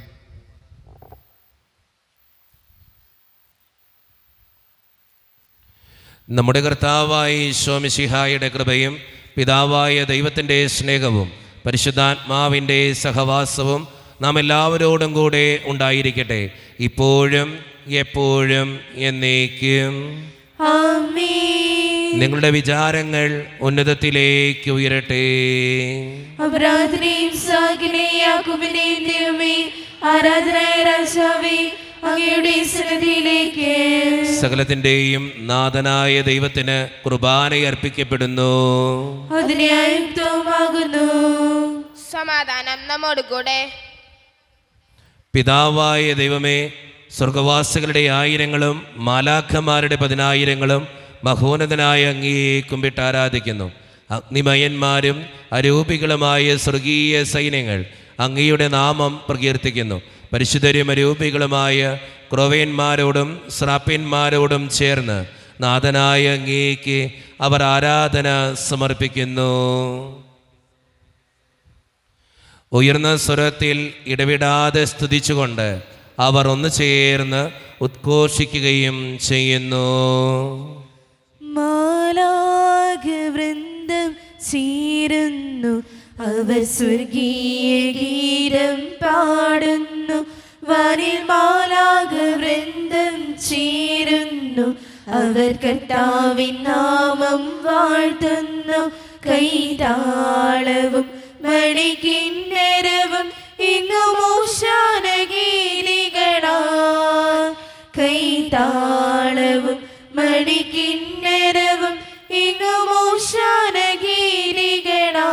[SPEAKER 1] നമ്മുടെ കർത്താവായ ഈശോ മിശിഹായുടെ കൃപയും പിതാവായ ദൈവത്തിൻ്റെ സ്നേഹവും പരിശുദ്ധാത്മാവിൻ്റെ സഹവാസവും നാം എല്ലാവരോടും കൂടെ ഉണ്ടായിരിക്കട്ടെ, ഇപ്പോഴും എപ്പോഴും എന്നേക്കും.
[SPEAKER 2] ആമേൻ.
[SPEAKER 1] നിങ്ങളുടെ വിചാരങ്ങൾ ഉന്നതത്തിലേക്ക് ഉയരട്ടെ.
[SPEAKER 2] അപരാധനെയും സാകിനെയും യാക്കോബിനെയും ദൈവമേ, ആരാധനായ രാജാവേ, അങ്ങയുടെ സന്നിധിയിലേക്ക്
[SPEAKER 1] സകലത്തിൻ്റെയും നാഥനായ ദൈവത്തിന് കുർബാന അർപ്പിക്കപ്പെടുന്നു.
[SPEAKER 2] അതിനെ ആയുക്തവുമാകുന്നു.
[SPEAKER 3] സമാധാനം നമ്മോട് കൂടെ.
[SPEAKER 1] പിതാവായ ദൈവമേ, സ്വർഗവാസികളുടെ ആയിരങ്ങളും മാലാഖമാരുടെ 10,000ങ്ങളും മഹോന്നതനായ അങ്ങയെ കുമ്പിട്ട് ആരാധിക്കുന്നു. അഗ്നിമയന്മാരും അരൂപികളുമായ സ്വർഗീയ സൈന്യങ്ങൾ അങ്ങയുടെ നാമം പ്രകീർത്തിക്കുന്നു. പരിശുദ്ധരും അരൂപികളുമായ ക്രോവേന്മാരോടും സ്രാപ്യന്മാരോടും ചേർന്ന് നാഥനായ അങ്ങേക്ക് അവർ ആരാധന സമർപ്പിക്കുന്നു. ഉയർന്ന സ്വരത്തിൽ ഇടവിടാതെ സ്തുതിച്ചുകൊണ്ട് അവർ ഒന്ന് ചേർന്ന് ഉദ്ഘോഷിക്കുകയും ചെയ്യുന്നു.
[SPEAKER 2] മാലാഖവൃന്ദം ചേരുന്നു, അവർ സ്വർഗീയ ഗീതം പാടുന്നു. വാനിൽ മാലാഖവൃന്ദം ചേരുന്നു, അവർ കർത്താവിൻ നാമം വാഴ്ത്തുന്നു. കൈതാളവും മണിക്കിന്നരവും എങ്ങും ഓശാന ഗീതികളാ. കൈതാളവും മണിക്കിന്നരവും എങ്ങും ഓശാന ഗീതികളാ.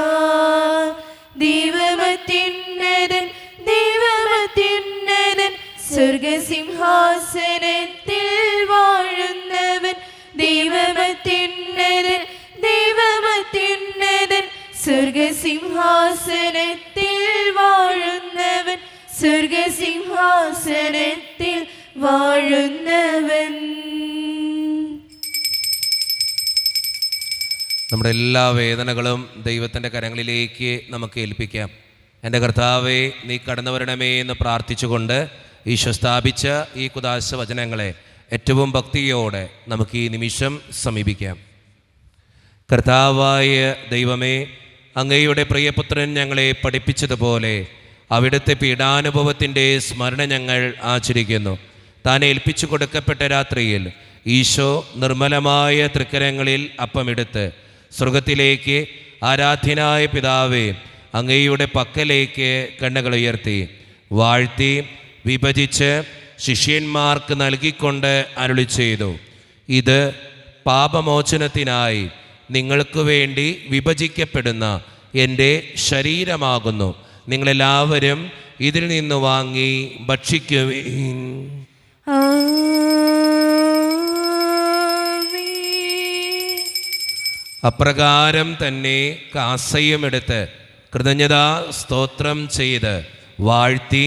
[SPEAKER 2] ദൈവമത്യുന്നതൻ ദൈവമത്യുന്നതൻ സ്വർഗസിംഹാസനത്തിൽ വാഴുന്നവൻ. ദൈവമത്യുന്നതൻ ദൈവമത്യുന്നതൻ സ്വർഗസിംഹാസനത്തിൽ വാഴുന്നവൻ. സ്വർഗസിംഹാസനത്തിൽ വാഴുന്നവൻ.
[SPEAKER 1] നമ്മുടെ എല്ലാ വേദനകളും ദൈവത്തിൻ്റെ കരങ്ങളിലേക്ക് നമുക്ക് ഏൽപ്പിക്കാം. എൻ്റെ കർത്താവേ, നീ കടന്നു വരണമേ എന്ന് പ്രാർത്ഥിച്ചുകൊണ്ട് ഈശോ സ്ഥാപിച്ച ഈ കുദാശ വചനങ്ങളെ ഏറ്റവും ഭക്തിയോടെ നമുക്ക് ഈ നിമിഷം സമീപിക്കാം. കർത്താവായ ദൈവമേ, അങ്ങയുടെ പ്രിയപുത്രൻ ഞങ്ങളെ പഠിപ്പിച്ചതുപോലെ അവിടുത്തെ പീഡാനുഭവത്തിൻ്റെ സ്മരണ ഞങ്ങൾ ആചരിക്കുന്നു. താൻ ഏൽപ്പിച്ചു കൊടുക്കപ്പെട്ട രാത്രിയിൽ ഈശോ നിർമ്മലമായ തൃക്കരങ്ങളിൽ അപ്പമെടുത്ത് സ്വർഗത്തിലേക്ക് ആരാധ്യനായ പിതാവേ അങ്ങയുടെ പക്കലേക്ക് കണ്ണുകൾ ഉയർത്തി വാഴ്ത്തി വിഭജിച്ച് ശിഷ്യന്മാർക്ക് നൽകിക്കൊണ്ട് അരുളി ചെയ്തു, ഇത് പാപമോചനത്തിനായി നിങ്ങൾക്ക് വേണ്ടി വിഭജിക്കപ്പെടുന്ന എൻ്റെ ശരീരമാകുന്നു. നിങ്ങളെല്ലാവരും ഇതിൽ നിന്ന് വാങ്ങി ഭക്ഷിക്കുവീൻ. അപ്രകാരം തന്നെ കാസയുമെടുത്ത് കൃതജ്ഞതാ സ്തോത്രം ചെയ്ത് വാഴ്ത്തി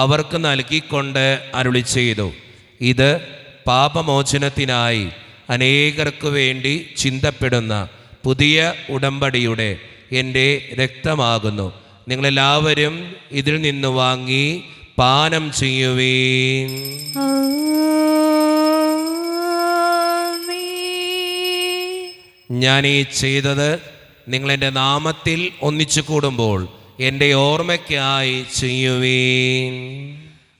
[SPEAKER 1] അവർക്ക് നൽകിക്കൊണ്ട് അരുളി ചെയ്തു, ഇത് പാപമോചനത്തിനായി അനേകർക്കു വേണ്ടി ചിന്തപ്പെടുന്ന പുതിയ ഉടമ്പടിയുടെ എൻ്റെ രക്തമാകുന്നു. നിങ്ങളെല്ലാവരും ഇതിൽ നിന്ന് വാങ്ങി പാനം ചെയ്യുവീൻ. ഞാൻ ഈ ചെയ്തത് നിങ്ങളെൻ്റെ നാമത്തിൽ ഒന്നിച്ചു കൂടുമ്പോൾ എൻ്റെ ഓർമ്മയ്ക്കായി ചെയ്യുവീൻ.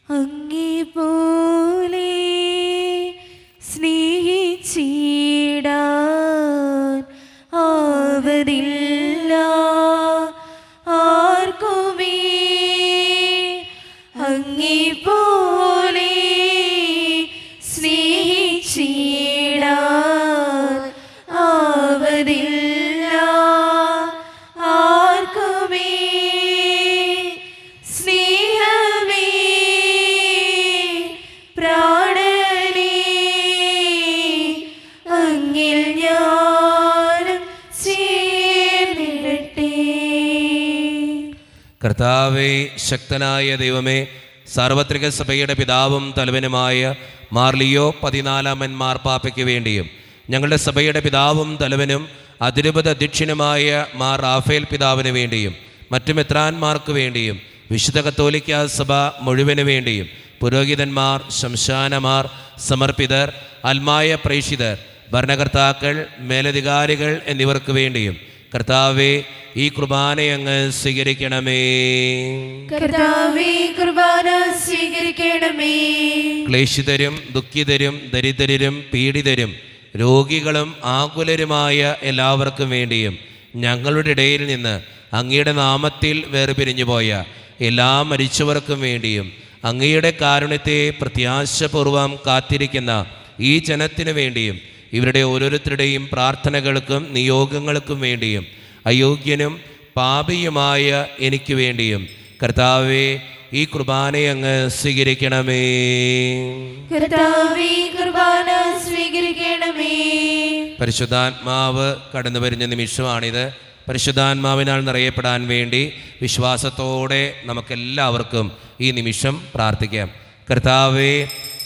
[SPEAKER 2] അങ്ങേ പോലെ സ്നേഹിച്ചിടാൻ ആവതില്ല ആർക്കുമേ. അങ്ങേ പോലെ സ്നേഹിച്ചിടാൻ ആവതില്ല ആർക്കുമേ. സ്നേഹമേ പ്രാണനേ അങ്ങിൽ ഞാനും ചേർന്നിടട്ടെ.
[SPEAKER 1] കർത്താവേ, ശക്തനായ ദൈവമേ, സാർവത്രിക സഭയുടെ പിതാവും തലവനുമായ മാർ ലിയോ 14 മാർപ്പാപ്പയ്ക്ക് വേണ്ടിയും ഞങ്ങളുടെ സഭയുടെ പിതാവും തലവനും അതിരൂപത അധ്യക്ഷനുമായ മാർ റാഫേൽ പിതാവിന് വേണ്ടിയും മറ്റു മെത്രാന്മാർക്ക് വേണ്ടിയും വിശുദ്ധ കത്തോലിക്ക സഭ മുഴുവന് വേണ്ടിയും പുരോഹിതന്മാർ, ശംശാനമാർ, സമർപ്പിതർ, ആത്മായ പ്രേക്ഷിതർ, ഭരണകർത്താക്കൾ, മേലധികാരികൾ എന്നിവർക്ക് വേണ്ടിയും കർത്താവേ, ഈ കുർബാനയങ്ങ് സ്വീകരിക്കണമേ.
[SPEAKER 2] കർത്താവേ, കുർബാന സ്വീകരിക്കണമേ.
[SPEAKER 1] ക്ലേശിതരും ദുഃഖിതരും ദരിദ്രരും പീഡിതരും രോഗികളും ആകുലരുമായ എല്ലാവർക്കും വേണ്ടിയും ഞങ്ങളുടെ ഇടയിൽ നിന്ന് അങ്ങയുടെ നാമത്തിൽ വേർപിരിഞ്ഞുപോയ എല്ലാ മരിച്ചവർക്കും വേണ്ടിയും അങ്ങയുടെ കാരുണ്യത്തെ പ്രത്യാശപൂർവം കാത്തിരിക്കുന്ന ഈ ജനത്തിനു വേണ്ടിയും ഇവരുടെ ഓരോരുത്തരുടെയും പ്രാർത്ഥനകൾക്കും നിയോഗങ്ങൾക്കും വേണ്ടിയും അയോഗ്യനും പാപിയുമായ എനിക്ക് വേണ്ടിയും കർത്താവേ, ഈ കുർബാനയങ്ങ് സ്വീകരിക്കണമേ.
[SPEAKER 2] കർത്താവേ, കുർബാന സ്വീകരിക്കണമേ.
[SPEAKER 1] പരിശുദ്ധാത്മാവ് കടന്നു വരുന്ന നിമിഷമാണിത്. പരിശുദ്ധാത്മാവിനാൽ നിറയപ്പെടാൻ വേണ്ടി വിശ്വാസത്തോടെ നമുക്കെല്ലാവർക്കും ഈ നിമിഷം പ്രാർത്ഥിക്കാം. കർത്താവേ,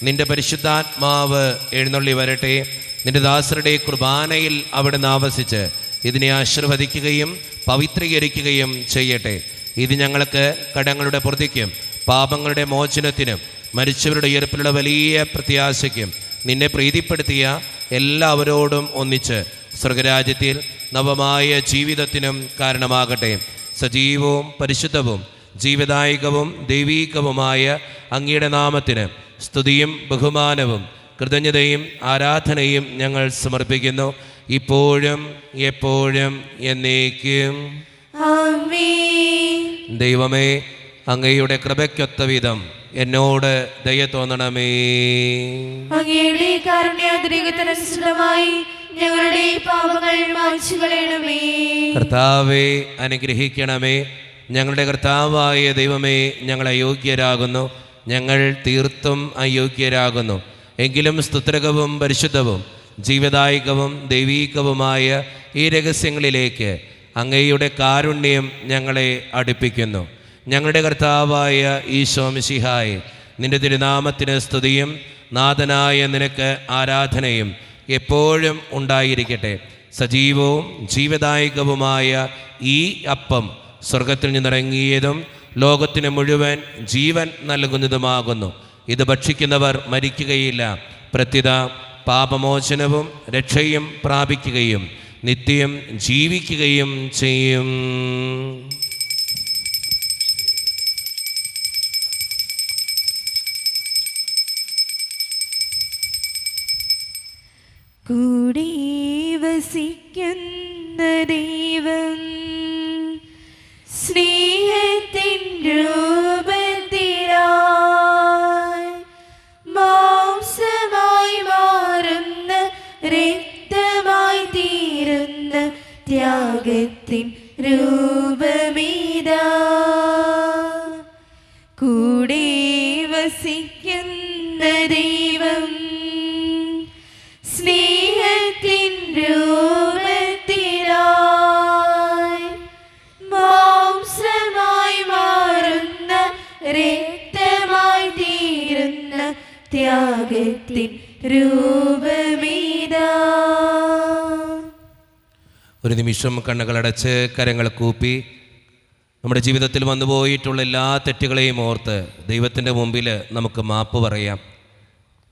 [SPEAKER 1] നിന്റെ പരിശുദ്ധാത്മാവ് എഴുന്നള്ളി വരട്ടെ. നിന്റെ ദാസരുടെ കുർബാനയിൽ അവിടുന്ന് ആവസിച്ച് ഇതിനെ ആശീർവദിക്കുകയും പവിത്രീകരിക്കുകയും ചെയ്യട്ടെ. ഇത് ഞങ്ങൾക്ക് കടങ്ങളുടെ പൊറുതിക്കും പാപങ്ങളുടെ മോചനത്തിനും മരിച്ചവരുടെ ഉയർപ്പിലുള്ള വലിയ പ്രത്യാശയ്ക്കും നിന്നെ പ്രീതിപ്പെടുത്തിയ എല്ലാവരോടും ഒന്നിച്ച് സ്വർഗരാജ്യത്തിൽ നവമായ ജീവിതത്തിനും കാരണമാകട്ടെ. സജീവവും പരിശുദ്ധവും ജീവദായകവും ദൈവീകവുമായ അങ്ങയുടെ നാമത്തിന് സ്തുതിയും ബഹുമാനവും കൃതജ്ഞതയും ആരാധനയും ഞങ്ങൾ സമർപ്പിക്കുന്നു, ഇപ്പോഴും എപ്പോഴും എന്നേക്കും.
[SPEAKER 2] ആമേൻ.
[SPEAKER 1] ദൈവമേ, അങ്ങയുടെ കൃപയ്ക്കൊത്ത വിധം എന്നോട് ദയ തോന്നണമേ.
[SPEAKER 2] അങ്ങയുടെ കാരുണ്യാതിരികതനുസൃതമായി ഞങ്ങളുടെ പാപങ്ങൾ മായ്ച്ചു കളയണമേ.
[SPEAKER 1] കർത്താവെ അനുഗ്രഹിക്കണമേ. ഞങ്ങളുടെ കർത്താവായ ദൈവമേ, ഞങ്ങൾ അയോഗ്യരാകുന്നു, ഞങ്ങൾ തീർത്തും അയോഗ്യരാകുന്നു. എങ്കിലും സ്തുത്രകവും പരിശുദ്ധവും ജീവദായകവും ദൈവീകവുമായ ഈ രഹസ്യങ്ങളിലേക്ക് അങ്ങയുടെ കാരുണ്യം ഞങ്ങളെ അടുപ്പിക്കുന്നു. ഞങ്ങളുടെ കർത്താവായ ഈശോ മിശിഹായെ, നിന്റെ തിരുനാമത്തിന് സ്തുതിയും നാഥനായ നിനക്ക് ആരാധനയും എപ്പോഴും ഉണ്ടായിരിക്കട്ടെ. സജീവവും ജീവദായകവുമായ ഈ അപ്പം സ്വർഗത്തിൽ നിന്നിറങ്ങിയതും ലോകത്തിന് മുഴുവൻ ജീവൻ നൽകുന്നതുമാകുന്നു. ഇത് ഭക്ഷിക്കുന്നവർ മരിക്കുകയില്ല, പ്രത്യുത പാപമോചനവും രക്ഷയും പ്രാപിക്കുകയും നിത്യം ജീവിക്കുകയും ചെയ്യും.
[SPEAKER 2] കൂടി വസിക്കുന്ന ദൈവം സ്നേഹത്തിൻ രൂപത്തിലായി മാംസമായി മാറുന്ന രക്തമായി തീരുന്ന ത്യാഗത്തിൻ രൂപമീതാ. കൂടെ വസിക്കുന്ന ദൈവം സ്നേഹത്തിൻ രൂപത്തിലായി മാംസമായി മാറുന്ന രക്തമായി തീരുന്ന ത്യാഗത്തിൻ രൂപമീതാ.
[SPEAKER 1] ഒരു നിമിഷം കണ്ണുകളടച്ച് കരങ്ങൾ കൂപ്പി നമ്മുടെ ജീവിതത്തിൽ വന്നുപോയിട്ടുള്ള എല്ലാ തെറ്റുകളെയും ഓർത്ത് ദൈവത്തിൻ്റെ മുമ്പിൽ നമുക്ക് മാപ്പ് പറയാം.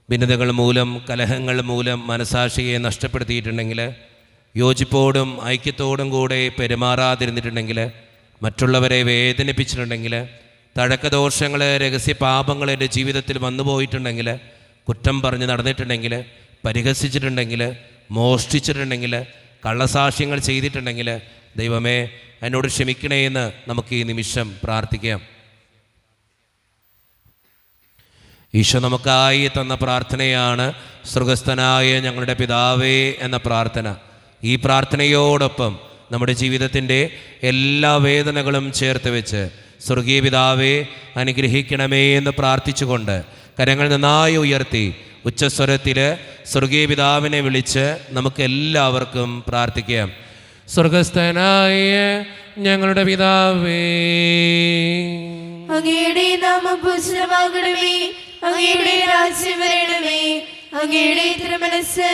[SPEAKER 1] ഭിന്നതകൾ മൂലം, കലഹങ്ങൾ മൂലം മനസാക്ഷിയെ നഷ്ടപ്പെടുത്തിയിട്ടുണ്ടെങ്കിൽ, യോജിപ്പോടും ഐക്യത്തോടും കൂടെ പെരുമാറാതിരുന്നിട്ടുണ്ടെങ്കിൽ, മറ്റുള്ളവരെ വേദനിപ്പിച്ചിട്ടുണ്ടെങ്കിൽ, തഴക്കദോഷങ്ങൾ രഹസ്യ പാപങ്ങൾ എൻ്റെ ജീവിതത്തിൽ വന്നുപോയിട്ടുണ്ടെങ്കിൽ, കുറ്റം പറഞ്ഞ് നടന്നിട്ടുണ്ടെങ്കിൽ, പരിഹസിച്ചിട്ടുണ്ടെങ്കിൽ, മോഷ്ടിച്ചിട്ടുണ്ടെങ്കിൽ, കള്ളസാക്ഷ്യങ്ങൾ ചെയ്തിട്ടുണ്ടെങ്കിൽ, ദൈവമേ എന്നോട് ക്ഷമിക്കണേ എന്ന് നമുക്ക് ഈ നിമിഷം പ്രാർത്ഥിക്കാം. ഈശോ നമുക്കായി തന്ന പ്രാർത്ഥനയാണ് സ്വർഗസ്ഥനായ ഞങ്ങളുടെ പിതാവേ എന്ന പ്രാർത്ഥന. ഈ പ്രാർത്ഥനയോടൊപ്പം നമ്മുടെ ജീവിതത്തിൻ്റെ എല്ലാ വേദനകളും ചേർത്ത് വെച്ച് സ്വർഗീയ പിതാവേ അനുഗ്രഹിക്കണമേ എന്ന് പ്രാർത്ഥിച്ചുകൊണ്ട് കരങ്ങൾ നന്നായി ഉയർത്തി ഉച്ചസ്വരത്തിൽ സ്വർഗീയ പിതാവിനെ വിളിച്ച് നമുക്ക് എല്ലാവർക്കും പ്രാർത്ഥിക്കാം. സ്വർഗസ്ഥനായ ഞങ്ങളുടെ പിതാവേ,
[SPEAKER 2] അങ്ങയുടെ നാമം പൂജിതമാകണമേ, അങ്ങയുടെ രാജ്യം വരണമേ, അങ്ങയുടെ തിരുമനസ്സ്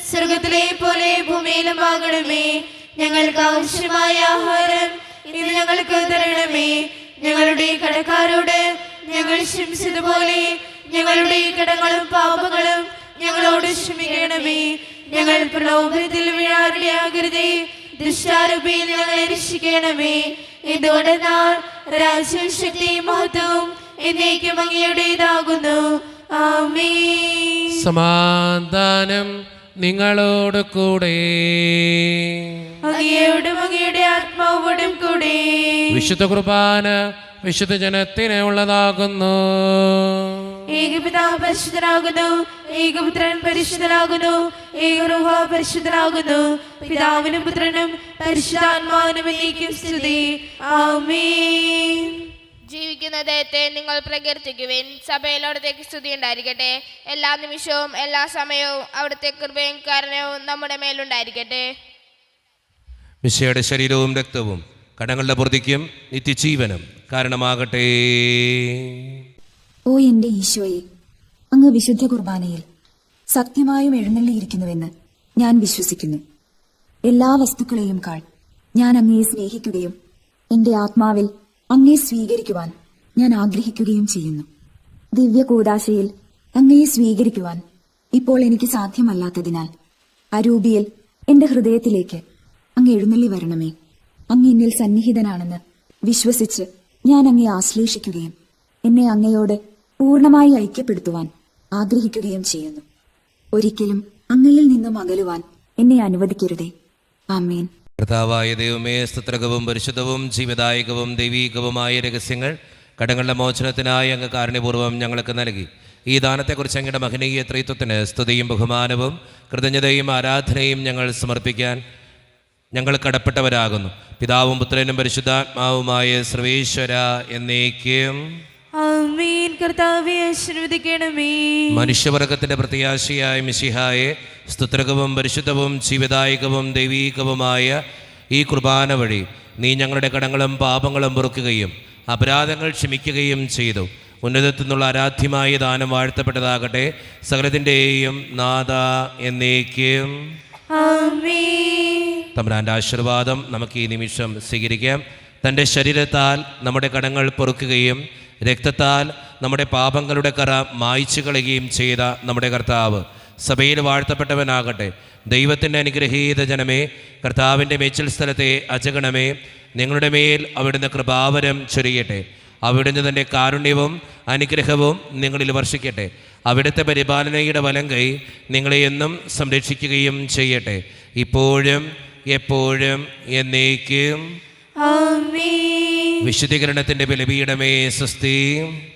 [SPEAKER 2] സ്വർഗത്തിലെ പോലെ ഭൂമിയിലുമാകണമേ. ഞങ്ങൾക്ക് ആവശ്യമായ ആഹാരം ഇന്ന് ഞങ്ങൾക്ക് തരണമേ. ഞങ്ങളുടെ കടക്കാരോട് ഞങ്ങൾ ക്ഷമിച്ചതുപോലെ ഞങ്ങളുടെ കടങ്ങളും പാപങ്ങളും ഞങ്ങളോട് ക്ഷമിക്കണമേ. ഞങ്ങൾ പ്രലോഭനത്തിൽ വീഴാനിടയാകരുതേ, ദുഷ്ടാരൂപിയിൽ ഞങ്ങളെ രക്ഷിക്കണമേ. എന്തുകൊണ്ടെന്നാൽ രാജ്യവും ശക്തിയും മഹത്വവും എന്നേക്കും അങ്ങയുടേതാകുന്നു. ആമേൻ.
[SPEAKER 1] സമാധാനം നിങ്ങളോട് കൂടെ.
[SPEAKER 2] അങ്ങയോടും അങ്ങയുടെ ആത്മാവോടും കൂടെ.
[SPEAKER 1] വിശുദ്ധ കുർബാന വിശുദ്ധ ജനത്തിന് ഉള്ളതാകുന്നു.
[SPEAKER 2] ഏകപിതാവ് പരിശുദ്ധനാകുന്നു, ഏകപുത്രൻ പരിശുദ്ധനാകുന്നു, ഏകരൂഹ പരിശുദ്ധനാകുന്നു. പിതാവിനും പുത്രനും പരിശുദ്ധാത്മാവിനും എന്നേക്കും സ്തുതി. ആമേൻ.
[SPEAKER 3] ജീവിക്കുന്ന ദൈവത്തെ നിങ്ങൾ പ്രകീർത്തിക്കുവിൻ. സഭയിൽ അവിടത്തേക്ക് സ്തുതി ഉണ്ടായിരിക്കട്ടെ. എല്ലാ നിമിഷവും എല്ലാ സമയവും അവിടുത്തെ കൃപയും കാരുണ്യവും നമ്മുടെ മേലുണ്ടായിരിക്കട്ടെ.
[SPEAKER 1] മിശിഹായുടെ ശരീരവും രക്തവും കടങ്ങളുടെ പൊറുതിക്കും നിത്യജീവനും കാരണമാകട്ടെ.
[SPEAKER 7] ഓ എൻ്റെ ഈശോയെ, അങ്ങ് വിശുദ്ധ കുർബാനയിൽ സത്യമായും എഴുന്നള്ളിയിരിക്കുന്നുവെന്ന് ഞാൻ വിശ്വസിക്കുന്നു. എല്ലാ വസ്തുക്കളെയും കാൾ ഞാൻ അങ്ങയെ സ്നേഹിക്കുകയും എന്റെ ആത്മാവിൽ അങ്ങയെ സ്വീകരിക്കുവാൻ ഞാൻ ആഗ്രഹിക്കുകയും ചെയ്യുന്നു. ദിവ്യ കൂദാശയിൽ അങ്ങയെ സ്വീകരിക്കുവാൻ ഇപ്പോൾ എനിക്ക് സാധ്യമല്ലാത്തതിനാൽ അരൂപിയിൽ എന്റെ ഹൃദയത്തിലേക്ക് അങ്ങ് എഴുന്നള്ളി വരണമേ. അങ്ങ് എന്നിൽ സന്നിഹിതനാണെന്ന് വിശ്വസിച്ച് ഞാൻ അങ്ങയെ ആശ്ലേഷിക്കുകയും എന്നെ അങ്ങയോട് പൂർണ്ണമായി ഐക്യപ്പെടുത്തുവാൻ ആഗ്രഹിക്കുകയും ചെയ്യുന്നു. ഒരിക്കലും അങ്ങയിൽ നിന്നും അകലുവാൻ എന്നെ അനുവദിക്കരുതേ. ആമേൻ.
[SPEAKER 1] കർത്താവായ ദൈവമേ, സ്തുത്രകവും പരിശുദ്ധവും ജീവദായകവും ദൈവീകവുമായ രഹസ്യങ്ങൾ കടങ്ങളുടെ മോചനത്തിനായി അങ്ങ് കാരുണ്യപൂർവ്വം ഞങ്ങൾക്ക് നൽകി. ഈ ദാനത്തെക്കുറിച്ച് അങ്ങയുടെ മഹനീയ ത്രിത്വത്തിന് സ്തുതിയും ബഹുമാനവും കൃതജ്ഞതയും ആരാധനയും ഞങ്ങൾ സമർപ്പിക്കാൻ ഞങ്ങൾ കടപ്പെട്ടവരാകുന്നു. പിതാവും പുത്രനും പരിശുദ്ധാത്മാവുമായ സർവേശ്വര എന്നേക്കും
[SPEAKER 2] ആമേൻ. കർത്താവേ ആശീർവദിക്കണമേ.
[SPEAKER 1] മനുഷ്യവർഗത്തിന്റെ പ്രത്യാശയായ മിശിഹായെ, സ്തുത്രകവും പരിശുദ്ധവും ജീവദായകവും ദൈവീകവുമായ ഈ കുർബാന വഴി നീ ഞങ്ങളുടെ കടങ്ങളും പാപങ്ങളും പൊറുക്കുകയും അപരാധങ്ങൾ ക്ഷമിക്കുകയും ചെയ്തു. ഉന്നതത്തിൽ നിന്നുള്ള ആരാധ്യമായ ദാനം വാഴ്ത്തപ്പെട്ടതാകട്ടെ. സകലത്തിൻ്റെയും നാഥ എന്നേക്കും
[SPEAKER 2] ആമേൻ.
[SPEAKER 1] തമ്പുരാൻ്റെ ആശീർവാദം നമുക്ക് ഈ നിമിഷം സ്വീകരിക്കാം. തൻ്റെ ശരീരത്താൽ നമ്മുടെ കടങ്ങൾ പൊറുക്കുകയും രക്തത്താൽ നമ്മുടെ പാപങ്ങളുടെ കറ മായ്ച്ചു കളയുകയും ചെയ്ത നമ്മുടെ കർത്താവ് സഭയിൽ വാഴ്ത്തപ്പെട്ടവനാകട്ടെ. ദൈവത്തിൻ്റെ അനുഗ്രഹീത ജനമേ, കർത്താവിൻ്റെ മേച്ചിൽ സ്ഥലത്തെ അജഗണമേ, നിങ്ങളുടെ മേൽ അവിടുന്ന് കൃപാവരം ചൊരിയട്ടെ. അവിടുന്ന് തൻ്റെ കാരുണ്യവും അനുഗ്രഹവും നിങ്ങളിൽ വർഷിക്കട്ടെ. അവിടുത്തെ പരിപാലനയുടെ വലം കൈ നിങ്ങളെ എന്നും സംരക്ഷിക്കുകയും ചെയ്യട്ടെ, ഇപ്പോഴും എപ്പോഴും എന്നേക്കും
[SPEAKER 2] ആമേൻ.
[SPEAKER 1] വിശുദ്ധീകരണത്തിന്റെ ബലിപീഠമേ സ്വസ്തി.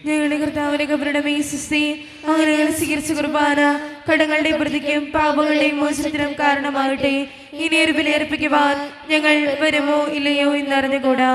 [SPEAKER 2] ഞങ്ങളുടെ കർത്താവിന്റെ കബറിടമേ സ്വസ്തി. അങ്ങനെ ഞങ്ങൾ സ്വീകരിച്ച കുർബാന കടങ്ങളുടെ പ്രതിക്കും പാപങ്ങളുടെയും മോചനത്തിനും കാരണമാകട്ടെ. ഇനി ഒരു ബലിയർപ്പിക്കുവാൻ ഞങ്ങൾ വരുമോ ഇല്ലയോ എന്നറിഞ്ഞുകൂടാ.